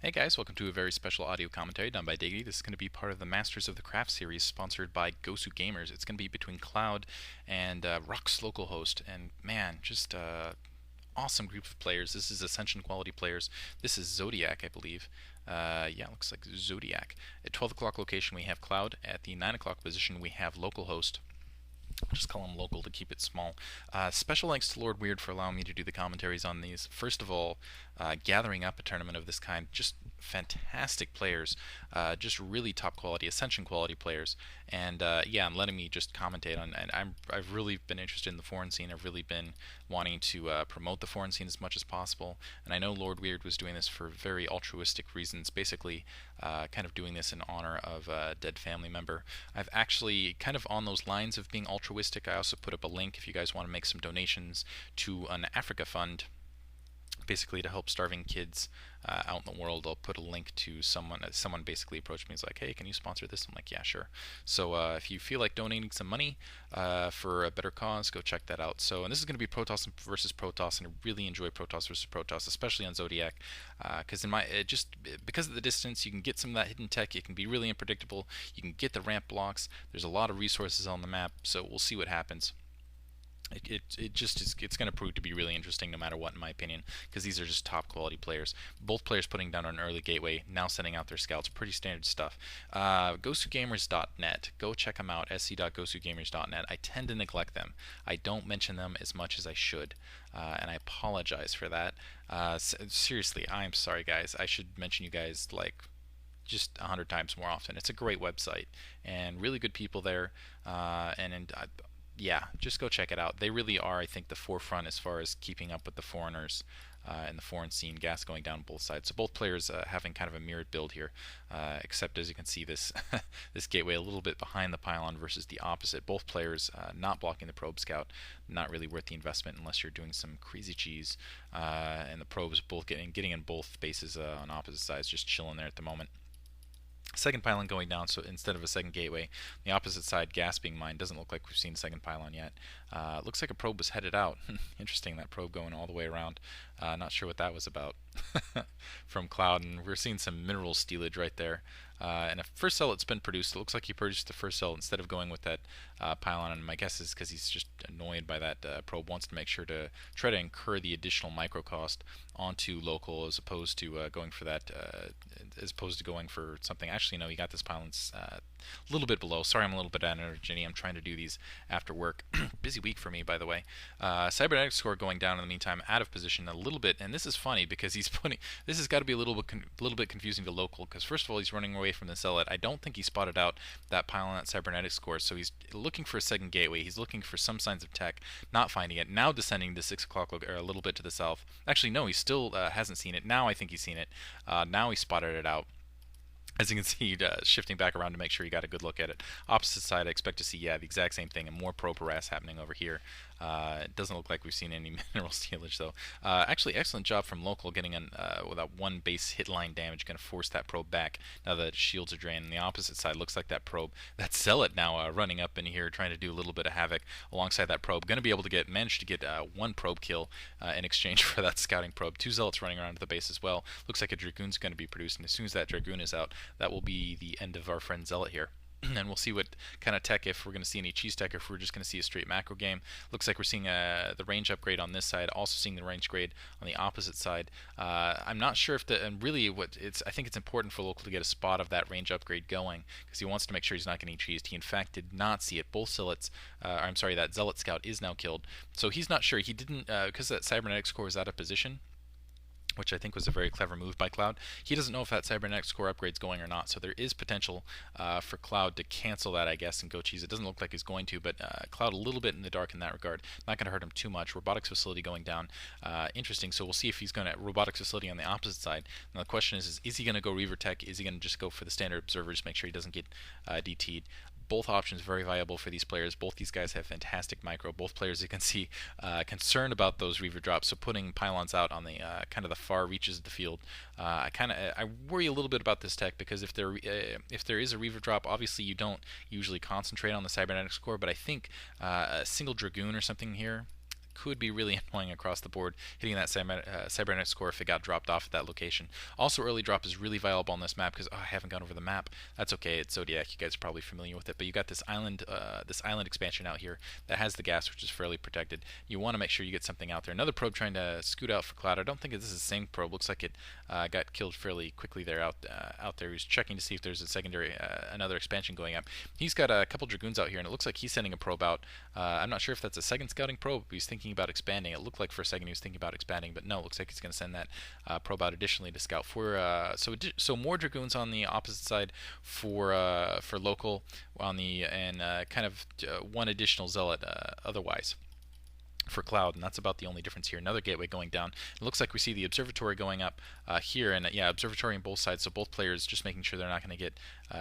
Hey guys, welcome to a very special audio commentary done by Diggity. This is going to be part of the Masters of the Craft series sponsored by Gosugamers. It's going to be between Cloud and Rock's Localhost. And man, just awesome group of players. This is Ascension quality players. This is Zodiac, I believe. Yeah, looks like Zodiac. At 12 o'clock location we have Cloud. At the 9 o'clock position we have Localhost. I'll just call him local to keep it small. Special thanks to LordWeird for allowing me to do the commentaries on these. First of all, gathering up a tournament of this kind, just fantastic players, just really top quality, Ascension quality players, and yeah, and letting me just commentate on. And I've really been interested in the foreign scene. I've really been wanting to promote the foreign scene as much as possible. And I know LordWeird was doing this for very altruistic reasons, basically kind of doing this in honor of a dead family member. I've actually kind of on those lines of being altruistic. I also put up a link if you guys want to make some donations to an Africa fund, basically to help starving kids out in the world. I'll put a link to someone. Someone basically approached me. He's like, "Hey, can you sponsor this?" I'm like, "Yeah, sure." So if you feel like donating some money for a better cause, go check that out. So, and this is going to be Protoss versus Protoss, and I really enjoy Protoss versus Protoss, especially on Zodiac, because because of the distance, you can get some of that hidden tech. It can be really unpredictable. You can get the ramp blocks. There's a lot of resources on the map, so we'll see what happens. It just is, it's going to prove to be really interesting no matter what, in my opinion, because these are just top quality players. Both players putting down an early gateway, now sending out their scouts. Pretty standard stuff. Gosugamers.net, go check them out. sc.gosugamers.net. I tend to neglect them. I don't mention them as much as I should, and I apologize for that. Seriously, I'm sorry, guys. I should mention you guys like just 100 times more often. It's a great website and really good people there, and yeah, just go check it out. They really are, I think, the forefront as far as keeping up with the foreigners and the foreign scene. Gas going down both sides. So both players having kind of a mirrored build here, except as you can see, this this gateway a little bit behind the pylon versus the opposite. Both players not blocking the probe scout, not really worth the investment unless you're doing some crazy cheese. And the probes both getting in both bases on opposite sides, just chilling there at the moment. Second pylon going down, so instead of a second gateway, the opposite side gas being mined. Doesn't look like we've seen a second pylon yet. Looks like a probe was headed out. Interesting, that probe going all the way around. Not sure what that was about from Cloud, and we're seeing some mineral stealage right there. And a first cell that's been produced. It looks like he purchased the first cell instead of going with that pylon, and my guess is because he's just annoyed by that probe, wants to make sure to try to incur the additional micro cost onto local as opposed to going for that, as opposed to going for something. Actually, no, he got this pylon a little bit below. Sorry, I'm a little bit out of energy. I'm trying to do these after work. Busy week for me, by the way. Cybernetic score going down in the meantime, out of position a little bit, and this is funny because he's putting. This has got to be a little bit confusing to local, because first of all, he's running away from the zealot. I don't think he spotted out that pylon at cybernetic score, so he's looking for a second gateway. He's looking for some signs of tech, not finding it. Now descending to 6 o'clock or a little bit to the south. Actually, no, he still hasn't seen it. Now I think he's seen it. Now he spotted it out. As you can see, shifting back around to make sure you got a good look at it. Opposite side, I expect to see, yeah, the exact same thing, and more probe harass happening over here. It doesn't look like we've seen any mineral stealage, though. Actually, excellent job from local getting without one base hit line damage, going to force that probe back now that shields are drained. And the opposite side looks like that probe, that zealot now running up in here, trying to do a little bit of havoc alongside that probe. Going to be able to manage to get one probe kill in exchange for that scouting probe. Two zealots running around to the base as well. Looks like a dragoon's going to be produced, and as soon as that dragoon is out, that will be the end of our friend Zealot here. And we'll see what kind of tech, if we're going to see any cheese tech, or if we're just going to see a straight macro game. Looks like we're seeing the range upgrade on this side, also seeing the range grade on the opposite side. I'm not sure if and really I think it's important for local to get a spot of that range upgrade going, because he wants to make sure he's not getting cheesed. He in fact did not see it. Both zealots, I'm sorry, that zealot scout is now killed, so he's not sure. He didn't, because that cybernetic score is out of position, which I think was a very clever move by Cloud. He doesn't know if that cybernetic score upgrade's going or not, so there is potential for Cloud to cancel that, I guess, and go cheese. It doesn't look like he's going to, but Cloud a little bit in the dark in that regard. Not going to hurt him too much. Robotics facility going down. Interesting, so we'll see if he's going to robotics facility on the opposite side. Now the question is he going to go Reaver Tech? Is he going to just go for the standard observer, just make sure he doesn't get DT'd? Both options very viable for these players. Both these guys have fantastic micro. Both players, you can see, concerned about those Reaver drops. So putting pylons out on the kind of the far reaches of the field. I worry a little bit about this tech, because if there is a Reaver drop, obviously you don't usually concentrate on the cybernetic score. But I think a single dragoon or something here could be really annoying across the board, hitting that cybernetic score if it got dropped off at that location. Also, early drop is really viable on this map because I haven't gone over the map. That's okay. It's Zodiac. You guys are probably familiar with it, but you got this island expansion out here that has the gas, which is fairly protected. You want to make sure you get something out there. Another probe trying to scoot out for Cloud. I don't think this is the same probe. Looks like it got killed fairly quickly there out there. He's checking to see if there's a secondary, another expansion going up. He's got a couple Dragoons out here, and it looks like he's sending a probe out. I'm not sure if that's a second scouting probe, but he's thinking about expanding. It looked like for a second he was thinking about expanding, but no, it looks like he's going to send that probe out additionally to scout for. So more Dragoons on the opposite side for local on the and kind of one additional zealot otherwise for Cloud, and that's about the only difference here. Another gateway going down. It looks like we see the observatory going up here, and yeah, observatory on both sides, so both players just making sure they're not going to get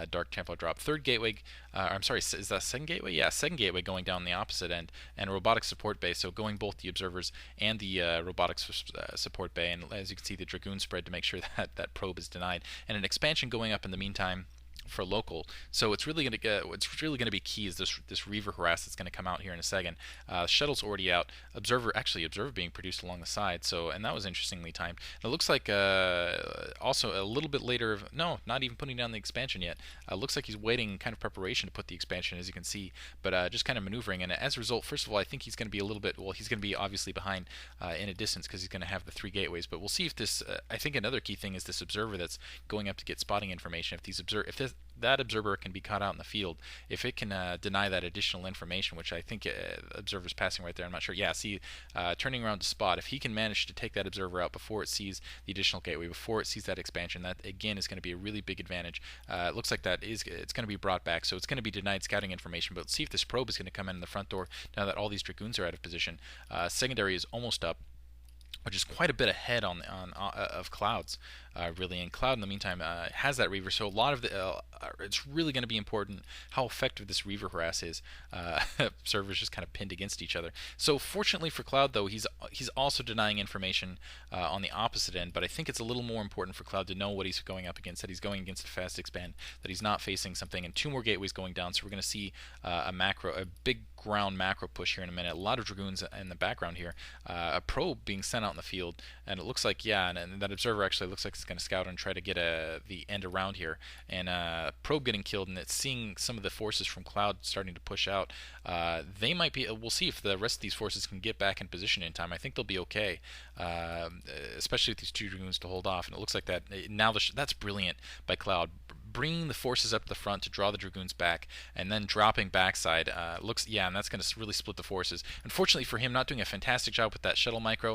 Dark Templar drop. Third gateway, I'm sorry, is that second gateway? Yeah, second gateway going down the opposite end, and a robotics support bay, so going both the observers and the robotics support bay, and as you can see, the Dragoon spread to make sure that that probe is denied, and an expansion going up in the meantime for local. So it's really going to be key is this Reaver harass that's going to come out here in a second. Shuttle's already out. Observer being produced along the side. So, and that was interestingly timed. And it looks like also a little bit later. No, not even putting down the expansion yet. Looks like he's waiting kind of preparation to put the expansion, as you can see, but just kind of maneuvering. And as a result, first of all, I think he's going to be a little bit. Well, he's going to be obviously behind in a distance because he's going to have the 3 gateways. But we'll see if this. I think another key thing is this observer that's going up to get spotting information. If that observer can be caught out in the field, if it can deny that additional information, which I think observer's passing right there, I'm not sure. Yeah, see, turning around to spot. If he can manage to take that observer out before it sees the additional gateway, before it sees that expansion, that again is going to be a really big advantage. It looks like it's going to be brought back, so it's going to be denied scouting information. But let's see if this probe is going to come in the front door now that all these Dragoons are out of position. Secondary is almost up, which is quite a bit ahead of Cloud's, really. And Cloud, in the meantime, has that Reaver, so a lot of the it's really going to be important how effective this Reaver harass is. Servers just kind of pinned against each other. So fortunately for Cloud, though, he's also denying information on the opposite end, but I think it's a little more important for Cloud to know what he's going up against, that he's going against a fast expand, that he's not facing something, and 2 more gateways going down, so we're going to see a big ground macro push here in a minute. A lot of Dragoons in the background here. A probe being sent out in the field, and it looks like, yeah, and that observer actually looks like it's going to scout and try to get the end around here, and probe getting killed, and it's seeing some of the forces from Cloud starting to push out. They might be, we'll see if the rest of these forces can get back in position in time. I think they'll be okay, especially with these 2 Dragoons to hold off, and it looks like that now that's brilliant by Cloud, bringing the forces up to the front to draw the Dragoons back, and then dropping backside. And that's going to really split the forces. Unfortunately for him, not doing a fantastic job with that shuttle micro.